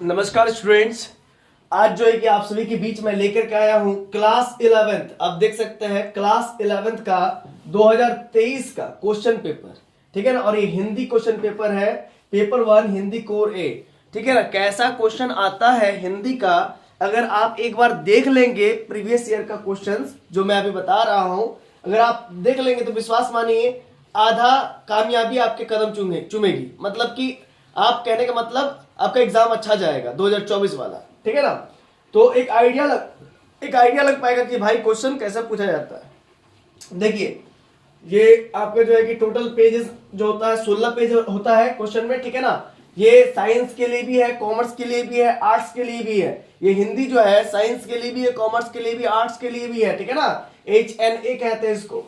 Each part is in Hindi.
नमस्कार स्टूडेंट्स। आज जो है कि आप सभी के बीच में लेकर के आया हूं क्लास 11th। आप देख सकते हैं क्लास 11th का 2023 का क्वेश्चन पेपर, ठीक है ना। और ये हिंदी क्वेश्चन पेपर है, पेपर 1 हिंदी कोर ए, ठीक है ना। कैसा क्वेश्चन आता है हिंदी का, अगर आप एक बार देख लेंगे प्रीवियस ईयर का क्वेश्चंस जो मैं अभी बता रहा हूं, अगर आप देख लेंगे तो विश्वास मानिए आधा कामयाबी आपके कदम चूमेगी। मतलब कि आप कहने का मतलब आपका एग्जाम अच्छा जाएगा 2024 वाला, ठीक है ना। तो एक आइडिया लग पाएगा कि भाई क्वेश्चन कैसे पूछा जाता है। देखिए ये आपका जो है कि टोटल पेजेस जो होता है 16 पेज होता है क्वेश्चन में, ठीक है ना। ये साइंस के लिए भी है, कॉमर्स के लिए भी है, आर्ट्स के लिए भी है। ये हिंदी जो है साइंस के लिए भी है, कॉमर्स के लिए भी, आर्ट्स के लिए भी है, ठीक है ना। HNA कहते हैं इसको।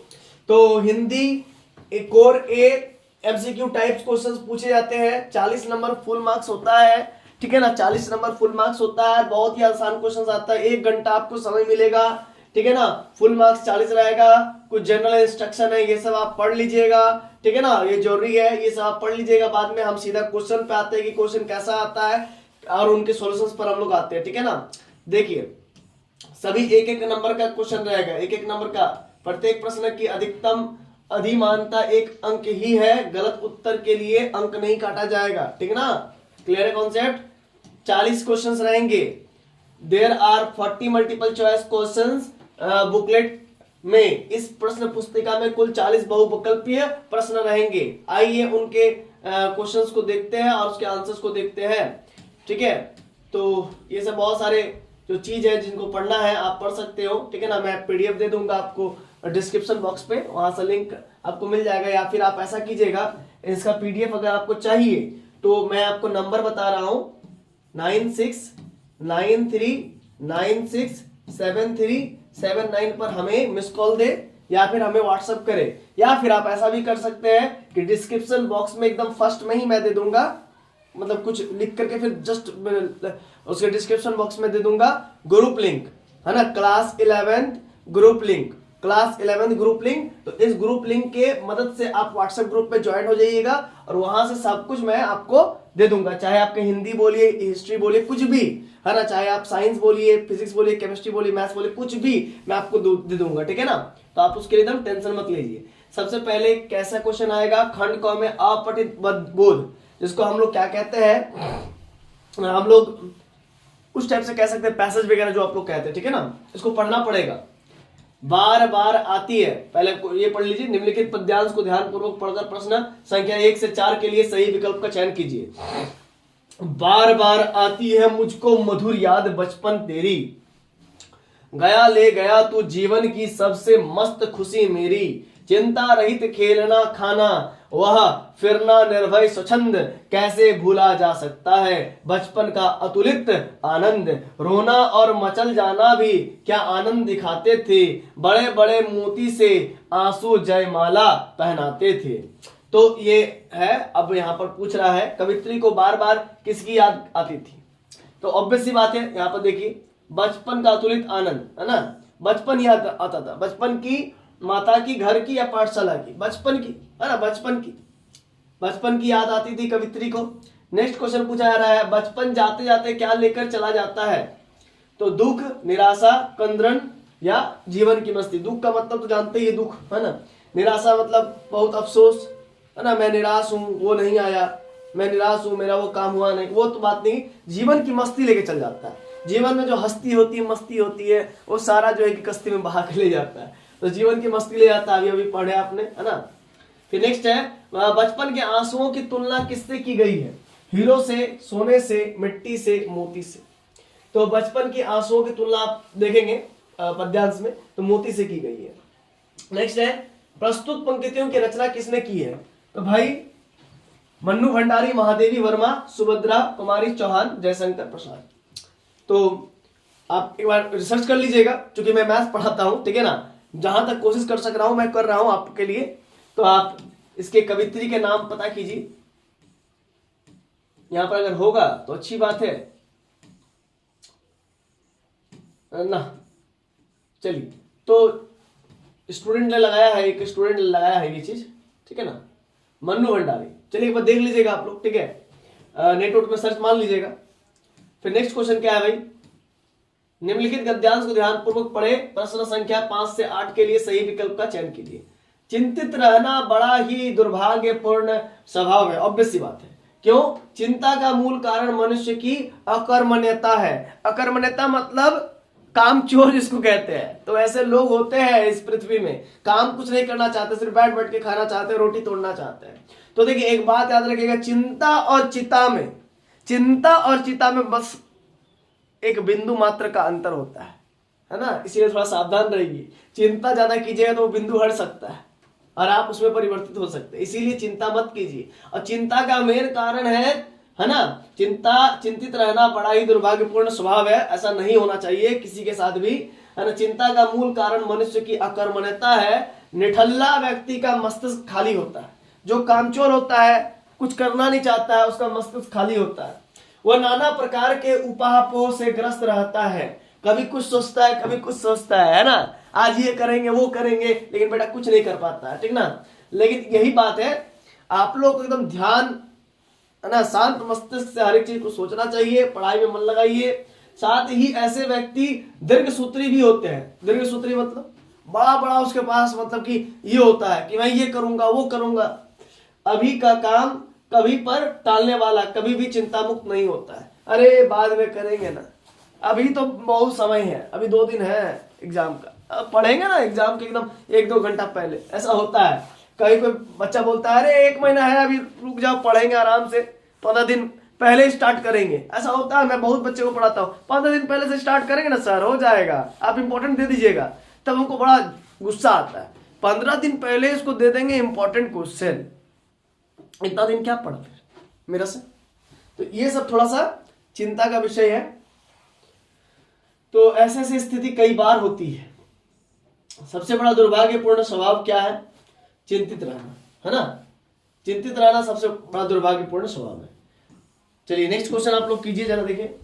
तो हिंदी कोर ए एमसीक्यू टाइप्स क्वेश्चंस पूछे जाते हैं। 40 नंबर फुल मार्क्स होता है, ठीक है ना। 40 नंबर फुल मार्क्स होता है, बहुत ही आसान क्वेश्चंस आता है। 1 घंटा आपको समय मिलेगा, ठीक है ना। फुल मार्क्स 40 रहेगा। कुछ जनरल इंस्ट्रक्शन है, ये सब आप पढ़ लीजिएगा, ठीक है ना। ये जरूरी है, ये सब आप पढ़ लीजिएगा। बाद में हम सीधा क्वेश्चन पे आते हैं कि क्वेश्चन कैसा आता है और उनके सॉल्यूशंस पर हम लोग आते हैं, ठीक है ना। देखिए सभी एक एक नंबर का क्वेश्चन रहेगा, एक एक नंबर का। प्रत्येक प्रश्न की अधिकतम अधिमानता 1 अंक ही है। गलत उत्तर के लिए अंक नहीं काटा जाएगा, ठीक है ना। क्लियर है कॉन्सेप्ट। 40 क्वेश्चंस रहेंगे। There are 40 multiple choice questions booklet में। इस प्रश्न पुस्तिका में कुल 40 बहुविकल्पीय प्रश्न रहेंगे। आइए उनके क्वेश्चंस को देखते हैं और उसके आंसर्स को देखते हैं, ठीक है। तो ये सब बहुत सारे जो चीज है जिनको पढ़ना है आप पढ़ सकते हो, ठीक है ना। मैं पीडीएफ दे दूंगा आपको डिस्क्रिप्शन बॉक्स पे, वहां से लिंक आपको मिल जाएगा। या फिर आप ऐसा कीजिएगा, इसका पीडीएफ अगर आपको चाहिए तो मैं आपको नंबर बता रहा हूं 9693967379 पर हमें मिस कॉल दे या फिर हमें व्हाट्सएप करे। या फिर आप ऐसा भी कर सकते हैं कि डिस्क्रिप्शन बॉक्स में एकदम फर्स्ट में ही मैं दे दूंगा, मतलब कुछ लिख करके फिर जस्ट उसके डिस्क्रिप्शन बॉक्स में दे दूंगा ग्रुप लिंक, है ना। Class 11 group link, class 11 group link. तो इस ग्रुप लिंक के मदद से आप व्हाट्सएप ग्रुप पे ज्वाइन हो जाइएगा और वहां से सब कुछ मैं आपको दे दूंगा। चाहे आपके हिंदी बोलिए, हिस्ट्री बोलिए, कुछ भी, है ना। चाहे आप साइंस बोलिए, फिजिक्स बोलिए, केमिस्ट्री बोलिए, मैथ्स बोलिए, कुछ भी मैं आपको दे दूंगा, ठीक है ना। तो आप उसके लिए एकदम टेंशन मत लीजिए। सबसे पहले कैसा क्वेश्चन आएगा, खंड क में अपठित बोध, जिसको हम लोग क्या कहते हैं, हम लोग उस टाइप से कह सकते हैं पैसेज वगैरह जो आप लोग कहते हैं, ठीक है ना। इसको पढ़ना पड़ेगा, बार बार आती है। पहले ये पढ़ लीजिए। निम्नलिखित पद्यांश को ध्यानपूर्वक पढ़कर प्रश्न संख्या 1 से 4 के लिए सही विकल्प का चयन कीजिए। बार बार आती है मुझको मधुर याद बचपन तेरी, गया ले गया तू जीवन की सबसे मस्त खुशी मेरी। चिंता रहित खेलना खाना वह फिरना निर्भय स्वच्छंद, कैसे भूला जा सकता है बचपन का अतुलित आनंद। रोना और मचल जाना भी क्या आनंद दिखाते थे, बड़े बड़े मोती से आंसू जयमाला पहनाते थे। तो ये है। अब यहाँ पर पूछ रहा है कवित्री को बार बार किसकी याद आती थी। तो ऑब्वियस सी बात है, यहाँ पर देखिए बचपन का अतुलित आनंद, है ना। बचपन याद आता था, बचपन की, माता की, घर की या पाठशाला की, बचपन की, है ना। बचपन की याद आती थी कवित्री को। नेक्स्ट क्वेश्चन पूछा जा रहा है, बचपन जाते जाते क्या लेकर चला जाता है। तो दुख, निराशा, कंद्रण या जीवन की मस्ती। दुख का मतलब तो जानते ही, दुख, है ना। निराशा मतलब बहुत अफसोस, है ना। मैं निराश हूं, वो नहीं आया, मैं निराश हूं, मेरा वो काम हुआ नहीं, वो तो बात नहीं। जीवन की मस्ती लेके चल जाता है। जीवन में जो हस्ती होती है, मस्ती होती है, वो सारा जो है कि कश्ती में बहा के ले जाता है। तो जीवन की मस्ती ले जाता है, अभी अभी पढ़े आपने, है ना। फिर नेक्स्ट है, बचपन के आंसुओं की तुलना किससे की गई है। हीरो से, सोने से, मिट्टी से, मोती से। तो बचपन के आंसुओं की तुलना आप देखेंगे पद्यांश में तो मोती से की गई है। नेक्स्ट है, प्रस्तुत पंक्तियों की रचना किसने की है। तो भाई मन्नू भंडारी, महादेवी वर्मा, सुभद्रा कुमारी चौहान, जयशंकर प्रसाद। तो आप एक बार रिसर्च कर लीजिएगा, क्योंकि मैं मैथ्स पढ़ाता हूं, ठीक है ना। जहां तक कोशिश कर सक रहा हूं मैं कर रहा हूं आपके लिए। तो आप इसके कवित्री के नाम पता कीजिए, यहां पर अगर होगा तो अच्छी बात है ना। चलिए, तो स्टूडेंट ने लगाया है, एक स्टूडेंट ने लगाया है ये चीज, ठीक है ना, मन्नू भंडारी। चलिए एक बार देख लीजिएगा आप लोग, ठीक है। नेटवर्क में सर्च मान लीजिएगा। फिर नेक्स्ट क्वेश्चन क्या है भाई, निम्नलिखित गद्यांश को ध्यानपूर्वक पढ़े, प्रश्न संख्या 5 से 8 के लिए सही विकल्प का चयन कीजिए। चिंतित रहना बड़ा ही दुर्भाग्यपूर्ण स्वभाव है, ऑब्वियस सी बात है। क्यों? चिंता का मूल कारण मनुष्य की अकर्मण्यता है। अकर्मण्यता मतलब कामचोर जिसको कहते हैं। तो ऐसे लोग होते हैं इस पृथ्वी में, काम कुछ नहीं करना चाहते, सिर्फ बैठ बैठ के खाना चाहते हैं, रोटी तोड़ना चाहते हैं। तो देखिए एक बात याद रखिएगा, चिंता और चिता में बस एक बिंदु मात्र का अंतर होता है ना, इसीलिए थोड़ा सावधान रहिए। चिंता ज्यादा कीजिएगा तो वो बिंदु हट सकता है और आप उसमें परिवर्तित हो सकते हैं, इसीलिए चिंता मत कीजिए। और चिंता का मेन कारण है ना, चिंतित रहना बड़ा ही दुर्भाग्यपूर्ण स्वभाव है, ऐसा नहीं होना चाहिए किसी के साथ भी, है ना। चिंता का मूल कारण मनुष्य की अकर्मण्यता है। निठल्ला व्यक्ति का मस्तिष्क खाली होता है, जो कामचोर होता है, कुछ करना नहीं चाहता है, उसका मस्तिष्क खाली होता है। वह नाना प्रकार के उपापोह से ग्रस्त रहता है, कभी कुछ सोचता है, कभी कुछ सोचता है ना, आज ये करेंगे वो करेंगे, लेकिन बेटा कुछ नहीं कर पाता है, ठीक ना। लेकिन यही बात है, आप लोग को एकदम ध्यान, है ना, शांत मस्तिष्क से हर एक चीज को सोचना चाहिए, पढ़ाई में मन लगाइए। साथ ही ऐसे व्यक्ति दीर्घसूत्री भी होते हैं। दीर्घसूत्री मतलब बड़ा बड़ा उसके पास मतलब कि ये होता है कि मैं ये करूंगा वो करूंगा, अभी का काम कभी पर टालने वाला, कभी भी चिंता मुक्त नहीं होता है। अरे बाद में करेंगे ना, अभी तो बहुत समय है, अभी 2 दिन है एग्जाम का, अब पढ़ेंगे ना एग्जाम के एकदम 1-2 घंटा पहले, ऐसा होता है। कहीं कोई बच्चा बोलता है अरे 1 महीना है, अभी रुक जाओ, पढ़ेंगे आराम से, 15 दिन पहले स्टार्ट करेंगे, ऐसा होता है। मैं बहुत बच्चे को पढ़ाता हूँ, 15 दिन पहले से स्टार्ट करेंगे ना सर, हो जाएगा, आप इंपॉर्टेंट दे दीजिएगा। तब उनको बड़ा गुस्सा आता है। 15 दिन पहले इसको दे देंगे इंपॉर्टेंट क्वेश्चन, इतना दिन क्या पढ़ा फिर मेरा से। तो ये सब थोड़ा सा चिंता का विषय है। तो ऐसे ऐसी स्थिति कई बार होती है। सबसे बड़ा दुर्भाग्यपूर्ण स्वभाव क्या है? चिंतित रहना, है ना। चिंतित रहना सबसे बड़ा दुर्भाग्यपूर्ण स्वभाव है। चलिए नेक्स्ट क्वेश्चन आप लोग कीजिए, जरा देखिए,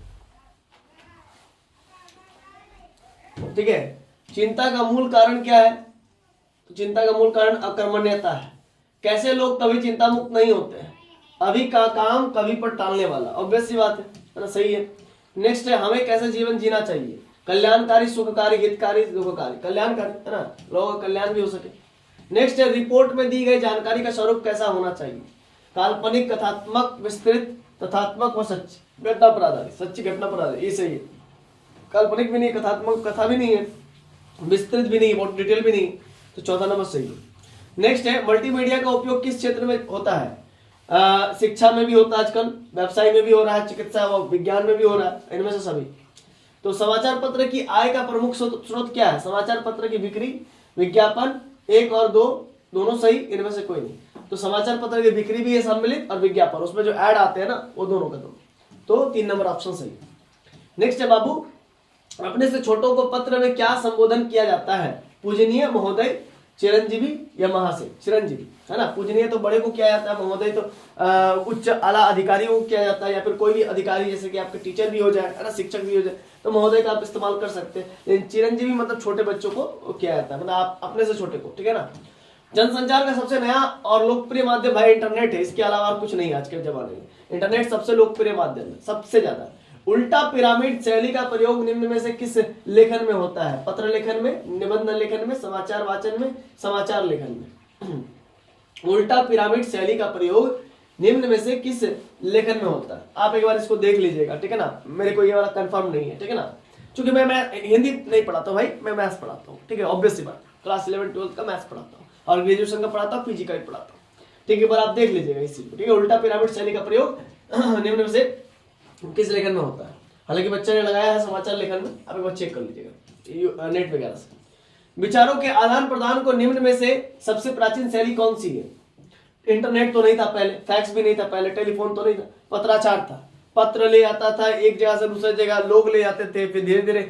ठीक है। चिंता का मूल कारण क्या है? तो चिंता का मूल कारण अकर्मण्यता है। कैसे लोग कभी चिंता मुक्त नहीं होते हैं, अभी का काम कभी पर टालने वाला, ऑब्वियस सी बात है ना, सही है। नेक्स्ट है, हमें कैसे जीवन जीना चाहिए? कल्याणकारी, सुखकारी, हितकारी, दुखकारी। कल्याणकारी, है ना, लोगों का कल्याण भी हो सके। नेक्स्ट है, रिपोर्ट में दी गई जानकारी का स्वरूप कैसा होना चाहिए? काल्पनिक, कथात्मक, विस्तृत, तथात्मक व सच्ची घटना पर आधारित। सच्ची घटना पर आधारित, ये सही है। काल्पनिक भी नहीं, कथात्मक कथा भी नहीं है, विस्तृत भी नहीं, बहुत डिटेल भी नहीं, तो 14 नंबर सही है। नेक्स्ट है, मल्टीमीडिया का उपयोग किस क्षेत्र में होता है? शिक्षा में भी होता है आजकल, व्यवसाय में भी हो रहा है, चिकित्सा व विज्ञान में भी हो रहा है, इनमें से सभी। तो समाचार पत्र की आय का प्रमुख स्रोत क्या है? समाचार पत्र की बिक्री, विज्ञापन, 1 और 2 दोनों सही, इनमें से कोई नहीं। तो समाचार पत्र की बिक्री भी है सम्मिलित, और विज्ञापन, उसमें जो ऐड आते हैं ना, वो दोनों का दोनों। तो 3 नंबर ऑप्शन सही। नेक्स्ट है बाबू, अपने से छोटों को पत्र में क्या संबोधन किया जाता है? पूजनीय, महोदय, चिरंजीवी या महाशय। चिरंजीवी, है ना। पूजनीय तो बड़े को किया जाता है, महोदय तो उच्च आला अधिकारियों को किया जाता है, या फिर कोई भी अधिकारी, जैसे कि आपके टीचर भी हो जाए, है ना, शिक्षक भी हो जाए, तो महोदय का आप इस्तेमाल कर सकते हैं। लेकिन चिरंजीवी मतलब छोटे बच्चों को किया जाता है, मतलब आप अपने से छोटे को, ठीक है ना। जनसंचार का सबसे नया और लोकप्रिय माध्यम भाई इंटरनेट है, इसके अलावा और कुछ नहीं है आज के जमाने में। इंटरनेट सबसे लोकप्रिय माध्यम है, सबसे ज्यादा। उल्टा पिरामिड शैली का प्रयोग निम्न में से किस लेखन में होता है? पत्र लेखन में, निबंध लेखन में, समाचार वाचन में, समाचार लेखन में। उल्टा पिरामिड शैली का प्रयोग निम्न में से किस लेखन में होता है? आप एक बार इसको देख लीजिएगा, ठीक है ना। मेरे को ये वाला कंफर्म नहीं है, ठीक है ना, क्योंकि मैं हिंदी नहीं पढ़ाता हूँ भाई, मैं मैथ्स पढ़ाता हूँ, ठीक है, ऑब्वियस सी बात। क्लास 11-12 का मैथ्स पढ़ाता हूँ और ग्रेजुएशन का पढ़ाता हूँ, पीजी का भी पढ़ाता हूँ, ठीक है। पर आप देख लीजिएगा इस चीज को, ठीक है। उल्टा पिरामिड शैली का प्रयोग निम्न में से किस लेखन में होता है? हालांकि बच्चे ने लगाया है समाचार लेखन में, आप एक बार चेक कर लीजिएगा नेट वगैरह से। विचारों के आदान प्रदान को निम्न में से सबसे प्राचीन शैली कौन सी है? इंटरनेट तो नहीं था पहले, फैक्स भी नहीं था पहले, टेलीफोन तो नहीं था, पत्राचार था। पत्र ले आता था एक जगह से दूसरी जगह, लोग ले जाते थे, फिर धीरे धीरे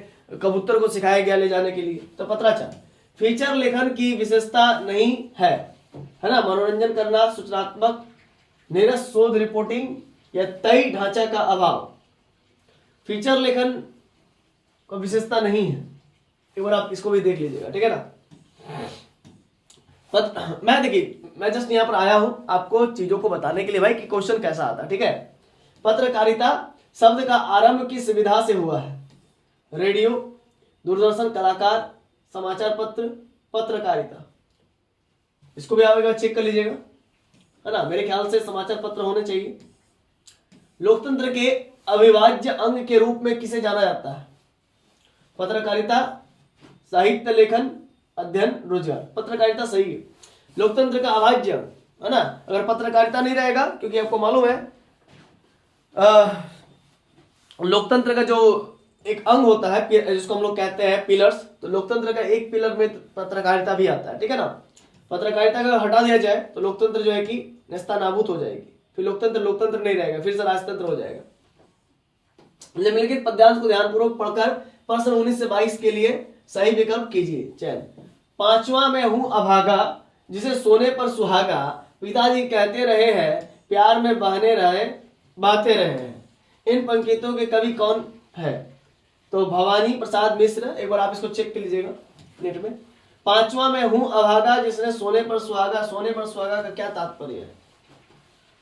कबूतर को सिखाया गया ले जाने के लिए, तो पत्राचार। फीचर लेखन की विशेषता नहीं है ना, मनोरंजन करना, सूचनात्मक, नीरस शोध रिपोर्टिंग या तय ढांचा का अभाव। फीचर लेखन को विशेषता नहीं है, एक बार आप इसको भी देख लीजिएगा, ठीक है ना। मैं देखिए, मैं जस्ट यहाँ पर आया हूं आपको चीजों को बताने के लिए भाई कि क्वेश्चन कैसा आता है, ठीक है। पत्रकारिता शब्द का आरंभ किस विधा से हुआ है? रेडियो, दूरदर्शन, कलाकार, समाचार पत्र, पत्रकारिता। इसको भी आप एक बार चेक कर लीजिएगा, है ना। मेरे ख्याल से समाचार पत्र होने चाहिए। लोकतंत्र के अविभाज्य अंग के रूप में किसे जाना जाता है? पत्रकारिता, साहित्य लेखन, अध्ययन, रोजगार। पत्रकारिता सही है, लोकतंत्र का अविभाज्य अंग, है ना। अगर पत्रकारिता नहीं रहेगा, क्योंकि आपको मालूम है लोकतंत्र का जो एक अंग होता है जिसको हम लोग कहते हैं पिलर्स, तो लोकतंत्र का एक पिलर में पत्रकारिता भी आता है, ठीक है ना। पत्रकारिता का हटा दिया जाए तो लोकतंत्र जो है कि नेस्तनाबूत हो जाएगी, फिर लोकतंत्र नहीं रहेगा, फिर से राजतंत्र हो जाएगा। निम्नलिखित पद्यांश को ध्यानपूर्वक पढ़कर प्रश्न 19 से 22 के लिए सही विकल्प कीजिए चयन। पांचवा मैं हूं अभागा, जिसे सोने पर सुहागा, पिताजी कहते रहे हैं, प्यार में बहते रहे हैं। इन पंक्तियों के कवि कौन है? तो भवानी प्रसाद मिश्र। एक बार आप इसको चेक कर लीजिएगा नेट में। पांचवा मैं हूं अभागा, जिसने सोने पर सुहागा। सोने पर सुहागा का क्या तात्पर्य है?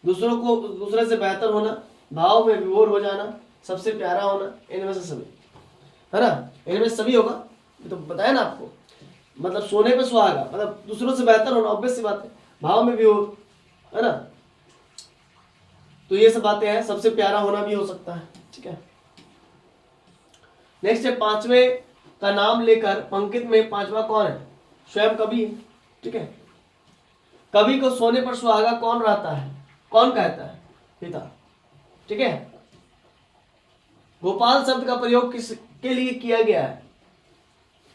दूसरे से बेहतर होना, भाव में विभोर हो जाना, सबसे प्यारा होना, इनमें से सभी, है ना। इनमें से सभी होगा, तो बताया ना आपको। मतलब सोने पे सुहागा मतलब दूसरों से बेहतर होना, ऑब्वियस सी बात है। भाव में विभोर, है ना। तो ये सब बातें हैं। सबसे प्यारा होना भी हो सकता है, ठीक है। नेक्स्ट है, पांचवें का नाम लेकर पंक्ति में पांचवा कौन है? स्वयं कवि है, ठीक है। कवि को सोने पर सुहागा कौन रहता है, कौन कहता है? पिता, ठीक है। गोपाल शब्द का प्रयोग किसके लिए किया गया है?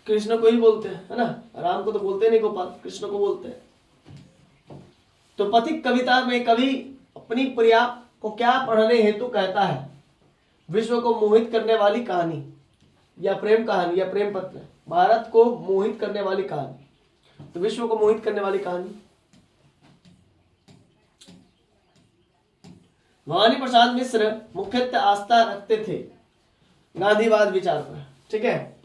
कृष्ण को ही बोलते हैं, है ना। राम को तो बोलते नहीं गोपाल, कृष्ण को बोलते हैं। तो पथिक कविता में कवि अपनी प्रिया को क्या पढ़ने हेतु कहता है? विश्व को मोहित करने वाली कहानी, या प्रेम कहानी, या प्रेम पत्र। भारत को मोहित करने वाली कहानी, तो विश्व को मोहित करने वाली कहानी। भवानी प्रसाद मिश्र मुख्यतः आस्था रखते थे गांधीवाद विचार पर, ठीक है।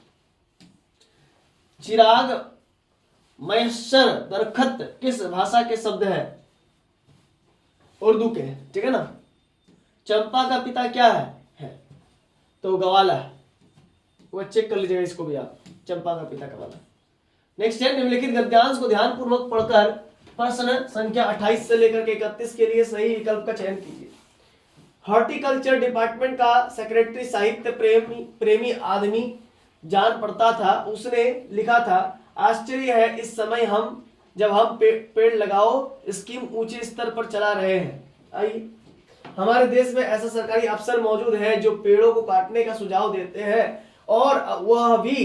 चिराग मैसर दरखत किस भाषा के शब्द है? उर्दू के, ठीक है ना। चंपा का पिता क्या है? तो गवाला, वो चेक कर लीजिएगा इसको भी आप, चंपा का पिता गवाला। नेक्स्ट है, निम्नलिखित गद्यांश को ध्यानपूर्वक पढ़कर प्रश्न संख्या 28 से लेकर के 31 के लिए सही विकल्प का चयन कीजिए। हॉर्टिकल्चर डिपार्टमेंट का सेक्रेटरी साहित्य प्रेमी आदमी जान पड़ता था। उसने लिखा था, आश्चर्य है इस समय जब हम पेड़ लगाओ स्कीम ऊंचे स्तर पर चला रहे हैं। आइए, हमारे देश में ऐसा सरकारी अफसर मौजूद है जो पेड़ों को काटने का सुझाव देते हैं, और वह भी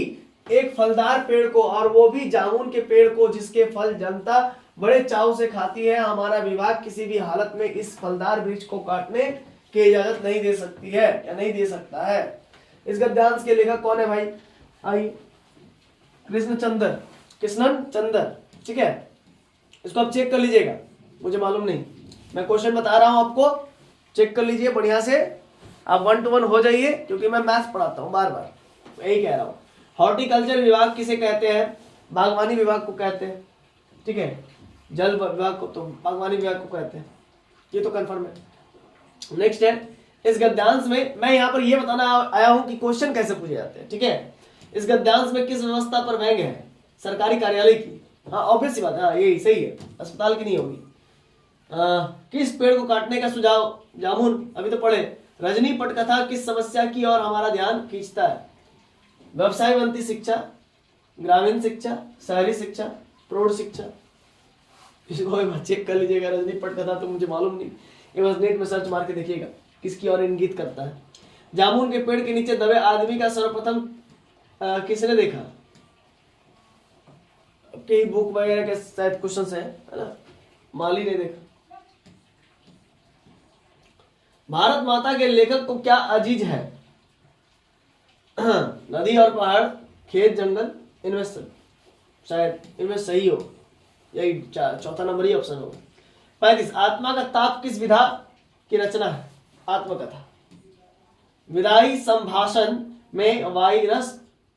एक फलदार पेड़ को, और वो भी जामुन के पेड़ को, जिसके फल जनता बड़े चाव से खाती है। हमारा विभाग किसी भी हालत में इस फलदार वृक्ष को काटने की इजाजत नहीं दे सकती है, या नहीं दे सकता है। इस गद्यांश के लेखक कौन है भाई? आई कृष्णचंद्र, ठीक है। इसको आप चेक कर लीजिएगा, मुझे मालूम नहीं, मैं क्वेश्चन बता रहा हूं आपको, चेक कर लीजिए बढ़िया से। आप 1 to 1 हो जाइए, क्योंकि मैं मैथ्स पढ़ाता हूं बार बार, यही कह रहा हूं। हॉर्टिकल्चर विभाग किसे कहते हैं? बागवानी विभाग को कहते हैं, ठीक है। जल विभाग को तो बागवानी विभाग को कहते हैं, ये तो कंफर्म है। नेक्स्ट है, इस गद्यांश में मैं यहाँ पर ये बताना आया हूं कि क्वेश्चन कैसे पूछे जाते हैं, ठीक है। इस गद्यांश में किस व्यवस्था पर व्यंग्य है? सरकारी कार्यालय की, हाँ ऑब्वियस सी बात है, हाँ यही सही है, अस्पताल की नहीं होगी। किस पेड़ को काटने का सुझाव? जामुन, अभी तो पढ़े। रजनी पटकथा किस समस्या की और हमारा ध्यान खींचता है? व्यवसायवंती शिक्षा, ग्रामीण शिक्षा, शहरी शिक्षा, प्रौढ़ शिक्षा। इसको एक बार चेक कर लीजिएगा, रजनी पटकथा तो मुझे मालूम नहीं, एक बार नेट में सर्च मार के देखिएगा किसकी ओर इंगित करता है। जामुन के पेड़ के नीचे दबे आदमी का सर्वप्रथम किसने देखा? आपकी बुक वगैरह के शायद क्वेश्चन है ना, माली ने देखा। भारत माता के लेखक को क्या अजीज है? नदी और पहाड़, खेत जंगल, इन्वेस्टर। शायद इनमें सही हो, यही चौथा नंबर ही ऑप्शन होगा। 35, आत्मा का ताप किस विधा की रचना है? आत्मकथा। विधायी संभाषण में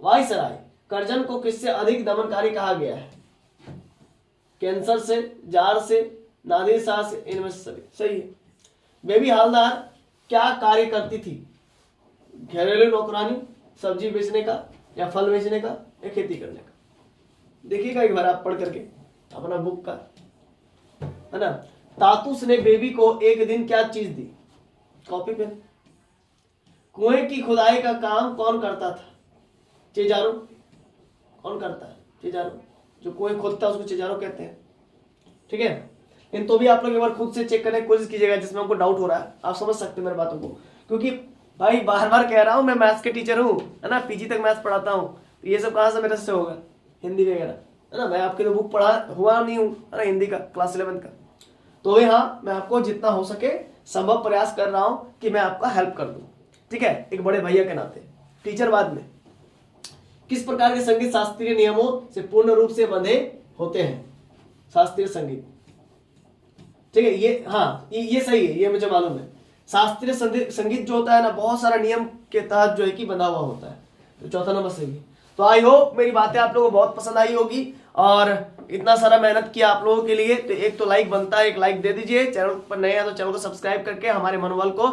वायसराय कर्जन को किससे अधिक दमनकारी कहा गया है? कैंसर से, जार से, नादिर शाह से, इनमें से सभी सही है। बेबी हालदार क्या कार्य करती थी? घरेलू नौकरानी, सब्जी बेचने का या फल बेचने का या खेती करने का। देखिएगा एक बार आप पढ़ करके अपना बुक का, है ना। तातुस ने बेबी को एक दिन क्या चीज दी? Copy pen. कुएं की खुदाई का काम कौन करता था? चेजारो। कौन करता है? चेजारो। जो कुएं खोदता है उसको चेजारो कहते हैं, ठीक है। इन तो भी आप लोग एक बार खुद से चेक करने की कोशिश कीजिएगा जिसमें आपको डाउट हो रहा है, आप समझ सकते हैं मेरी बातों को, क्योंकि भाई बार बार कह रहा हूं मैं मैथ्स के टीचर हूं, है ना, पीजी तक मैथ्स पढ़ाता हूं, तो ये सब कहां से मेरे से होगा, हिंदी वगैरह, है ना। मैं आपके तो बुक पढ़ा हुआ नहीं हूँ, है ना, हिंदी का क्लास 11 का। तो यहाँ मैं आपको जितना हो सके संभव प्रयास कर रहा हूँ कि मैं आपका हेल्प कर दूँ, ठीक है, एक बड़े भैया के नाते। टीचर बाद में। किस प्रकार के संगीत शास्त्रीय नियमों से पूर्ण रूप से बंधे होते हैं? शास्त्रीय संगीत, ठीक है, ये हाँ ये सही है, ये मुझे मालूम है। शास्त्रीय संगीत जो होता है ना, बहुत सारा नियम के तहत जो है कि बंधा हुआ होता है, तो चौथा नंबर सही है। तो आई होप मेरी बातें आप लोगों को बहुत पसंद आई होगी, और इतना सारा मेहनत किया आप लोगों के लिए, तो एक तो लाइक बनता है, एक लाइक दे दीजिए। चैनल पर नए हैं तो चैनल को सब्सक्राइब करके हमारे मनोबल को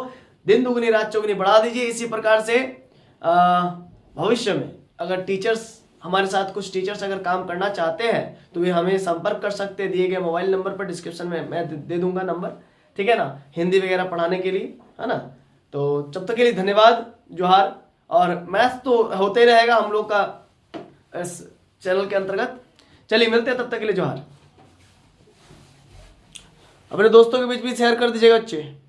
दिन दुगनी रात चौगुनी बढ़ा दीजिए। इसी प्रकार से भविष्य में अगर टीचर्स हमारे साथ, कुछ टीचर्स अगर काम करना चाहते हैं तो वे हमें संपर्क कर सकते हैं, दिए गए मोबाइल नंबर पर, डिस्क्रिप्शन में मैं दे दूंगा नंबर, ठीक है ना, हिंदी वगैरह पढ़ाने के लिए, है ना। तो जब तक के लिए धन्यवाद, जोहार। और मैथ्स तो होते ही रहेगा हम लोग का इस चैनल के अंतर्गत। चलिए मिलते हैं, तब तक के लिए जोहार। अपने दोस्तों के बीच भी शेयर कर दीजिएगा बच्चे।